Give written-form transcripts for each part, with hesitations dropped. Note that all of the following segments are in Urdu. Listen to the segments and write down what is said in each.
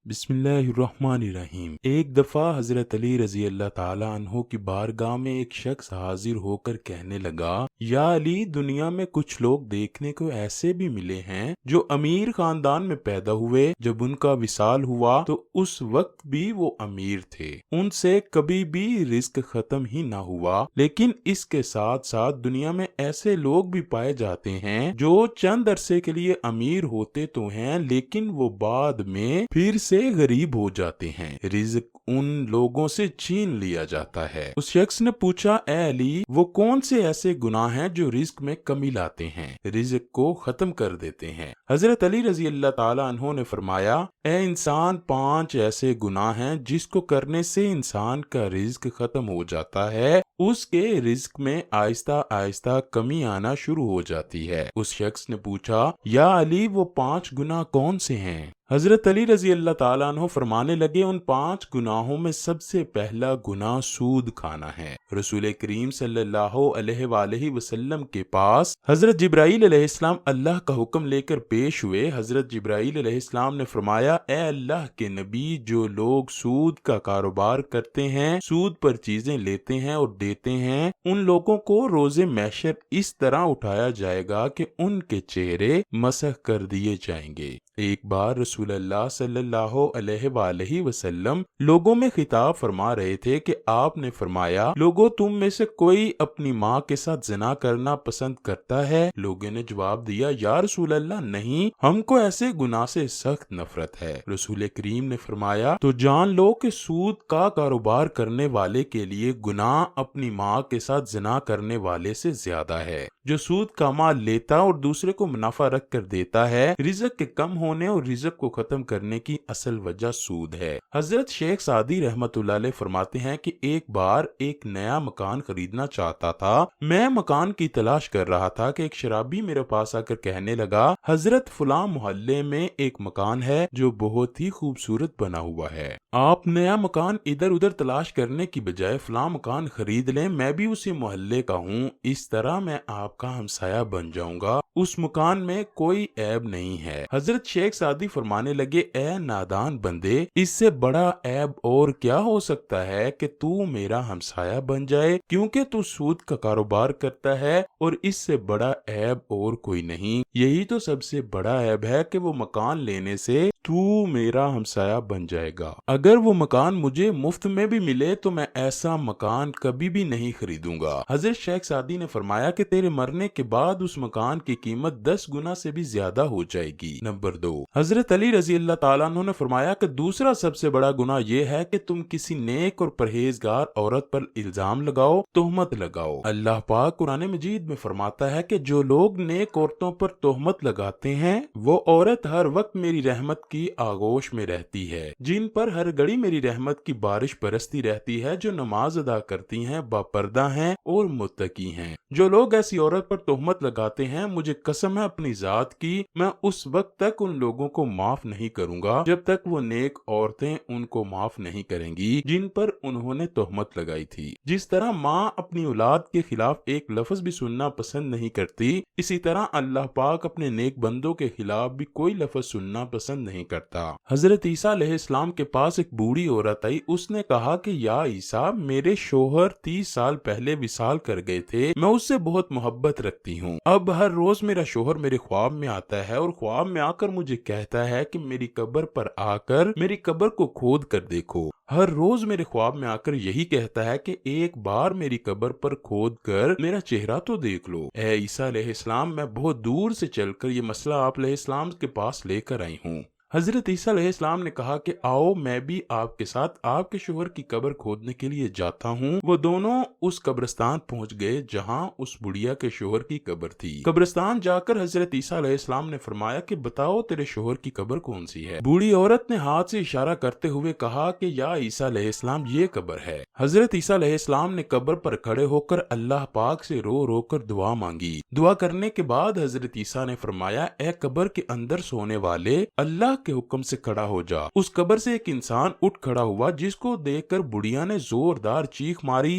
بسم اللہ الرحمن الرحیم۔ ایک دفعہ حضرت علی رضی اللہ تعالیٰ عنہ کی بارگاہ میں ایک شخص حاضر ہو کر کہنے لگا، یا علی، دنیا میں کچھ لوگ دیکھنے کو ایسے بھی ملے ہیں جو امیر خاندان میں پیدا ہوئے، جب ان کا وصال ہوا تو اس وقت بھی وہ امیر تھے، ان سے کبھی بھی رزق ختم ہی نہ ہوا، لیکن اس کے ساتھ ساتھ دنیا میں ایسے لوگ بھی پائے جاتے ہیں جو چند عرصے کے لیے امیر ہوتے تو ہیں لیکن وہ بعد میں پھر سے غریب ہو جاتے ہیں، رزق ان لوگوں سے چھین لیا جاتا ہے۔ اس شخص نے پوچھا، اے علی، وہ کون سے ایسے گناہ ہیں جو رزق میں کمی لاتے ہیں، رزق کو ختم کر دیتے ہیں؟ حضرت علی رضی اللہ تعالی عنہ نے فرمایا، اے انسان، 5 ایسے گناہ ہیں جس کو کرنے سے انسان کا رزق ختم ہو جاتا ہے، اس کے رزق میں آہستہ آہستہ کمی آنا شروع ہو جاتی ہے۔ اس شخص نے پوچھا، یا علی، وہ 5 گناہ کون سے ہیں؟ حضرت علی رضی اللہ تعالیٰ عنہ فرمانے لگے، ان 5 گناہوں میں سب سے پہلا گناہ سود کھانا ہے۔ رسول کریم صلی اللہ علیہ وآلہ وسلم کے پاس حضرت جبرائیل علیہ السلام اللہ کا حکم لے کر پیش ہوئے۔ حضرت جبرائیل علیہ السلام نے فرمایا، اے اللہ کے نبی، جو لوگ سود کا کاروبار کرتے ہیں، سود پر چیزیں لیتے ہیں اور دیتے ہیں، ان لوگوں کو روز محشر اس طرح اٹھایا جائے گا کہ ان کے چہرے مسح کر دیے جائیں گے۔ ایک بار رسول اللہ صلی اللہ علیہ وآلہ وسلم لوگوں میں خطاب فرما رہے تھے کہ آپ نے فرمایا، لوگوں، تم میں سے کوئی اپنی ماں کے ساتھ زنا کرنا پسند کرتا ہے؟ لوگوں نے جواب دیا، یا رسول اللہ، نہیں، ہم کو ایسے گناہ سے سخت نفرت ہے۔ رسول کریم نے فرمایا، تو جان لو کہ سود کا کاروبار کرنے والے کے لیے گناہ اپنی ماں کے ساتھ زنا کرنے والے سے زیادہ ہے۔ جو سود کا مال لیتا اور دوسرے کو منافع رکھ کر دیتا ہے، رزق کے کم ہونے اور رزق کو ختم کرنے کی اصل وجہ سود ہے۔ حضرت شیخ سعدی رحمت اللہ علیہ فرماتے ہیں کہ ایک بار ایک نیا مکان خریدنا چاہتا تھا، میں مکان کی تلاش کر رہا تھا کہ ایک شرابی میرے پاس آ کر کہنے لگا، حضرت فلاں محلے میں ایک مکان ہے جو بہت ہی خوبصورت بنا ہوا ہے، آپ نیا مکان ادھر ادھر تلاش کرنے کی بجائے فلاں مکان خرید لیں، میں بھی اسی محلے کا ہوں، اس طرح میں آپ کا ہمسایہ بن جاؤں گا، اس مکان میں کوئی عیب نہیں ہے۔ حضرت شیخ سعدی فرمانے لگے، اے نادان بندے، اس سے بڑا عیب اور کیا ہو سکتا ہے کہ تو میرا ہمسایہ بن جائے، کیونکہ تو سود کا کاروبار کرتا ہے، اور اس سے بڑا عیب اور کوئی نہیں، یہی تو سب سے بڑا عیب ہے کہ وہ مکان لینے سے تو میرا ہمسایہ بن جائے گا۔ اگر وہ مکان مجھے مفت میں بھی ملے تو میں ایسا مکان کبھی بھی نہیں خریدوں گا۔ حضرت شیخ سعدی نے فرمایا کہ تیرے مرنے کے بعد اس مکان کی قیمت 10 گنا سے بھی زیادہ ہو جائے گی۔ نمبر 2، حضرت علی رضی اللہ تعالیٰ عنہ نے فرمایا کہ دوسرا سب سے بڑا گناہ یہ ہے کہ تم کسی نیک اور پرہیزگار عورت پر الزام لگاؤ، تہمت لگاؤ۔ اللہ پاک قرآن مجید میں فرماتا ہے کہ جو لوگ نیک عورتوں پر تہمت لگاتے ہیں، وہ عورت ہر وقت میری رحمت کی آغوش میں رہتی ہے، جن پر ہر گھڑی میری رحمت کی بارش برستی رہتی ہے، جو نماز ادا کرتی ہیں، باپردہ ہیں اور متقی ہیں۔ جو لوگ ایسی عورت پر تہمت لگاتے ہیں، مجھے قسم ہے اپنی ذات کی، میں اس وقت تک ان لوگوں کو معاف نہیں کروں گا جب تک وہ نیک عورتیں ان کو معاف نہیں کریں گی جن پر انہوں نے تہمت لگائی تھی۔ جس طرح ماں اپنی اولاد کے خلاف ایک لفظ بھی سننا پسند نہیں کرتی، اسی طرح اللہ پاک اپنے نیک بندوں کے خلاف بھی کوئی لفظ سننا پسند نہیں کرتا۔ حضرت عیسیٰ علیہ السلام کے پاس ایک بوڑھی عورت آئی، اس نے کہا کہ یا عیسیٰ، میرے شوہر 30 سال پہلے وصال کر گئے تھے، میں اس سے بہت محبت رکھتی ہوں، اب ہر روز میرا شوہر میرے خواب میں آتا ہے اور خواب میں آ کر مجھے کہتا ہے کہ میری قبر پر آ کر میری قبر کو کھود کر دیکھو، ہر روز میرے خواب میں آ کر یہی کہتا ہے کہ ایک بار میری قبر پر کھود کر میرا چہرہ تو دیکھ لو۔ اے عیسیٰ علیہ السلام، میں بہت دور سے چل کر یہ مسئلہ آپ علیہ السلام کے پاس لے کر آئی ہوں۔ حضرت عیسیٰ علیہ السلام نے کہا کہ آؤ، میں بھی آپ کے ساتھ آپ کے شوہر کی قبر کھودنے کے لیے جاتا ہوں۔ وہ دونوں اس قبرستان پہنچ گئے جہاں اس بڑھیا کے شوہر کی قبر تھی۔ قبرستان جا کر حضرت عیسیٰ علیہ السلام نے فرمایا کہ بتاؤ تیرے شوہر کی قبر کون سی ہے؟ بوڑھی عورت نے ہاتھ سے اشارہ کرتے ہوئے کہا کہ یا عیسیٰ علیہ السلام، یہ قبر ہے۔ حضرت عیسیٰ علیہ السلام نے قبر پر کھڑے ہو کر اللہ پاک سے رو رو کر دعا مانگی۔ دعا کرنے کے بعد حضرت عیسیٰ نے فرمایا، اے قبر کے اندر سونے والے، اللہ کے حکم سے کھڑا ہو جا۔ اس قبر سے ایک انسان اٹھ کھڑا ہوا، جس کو دیکھ کر بڑھیا نے زوردار چیخ ماری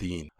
3,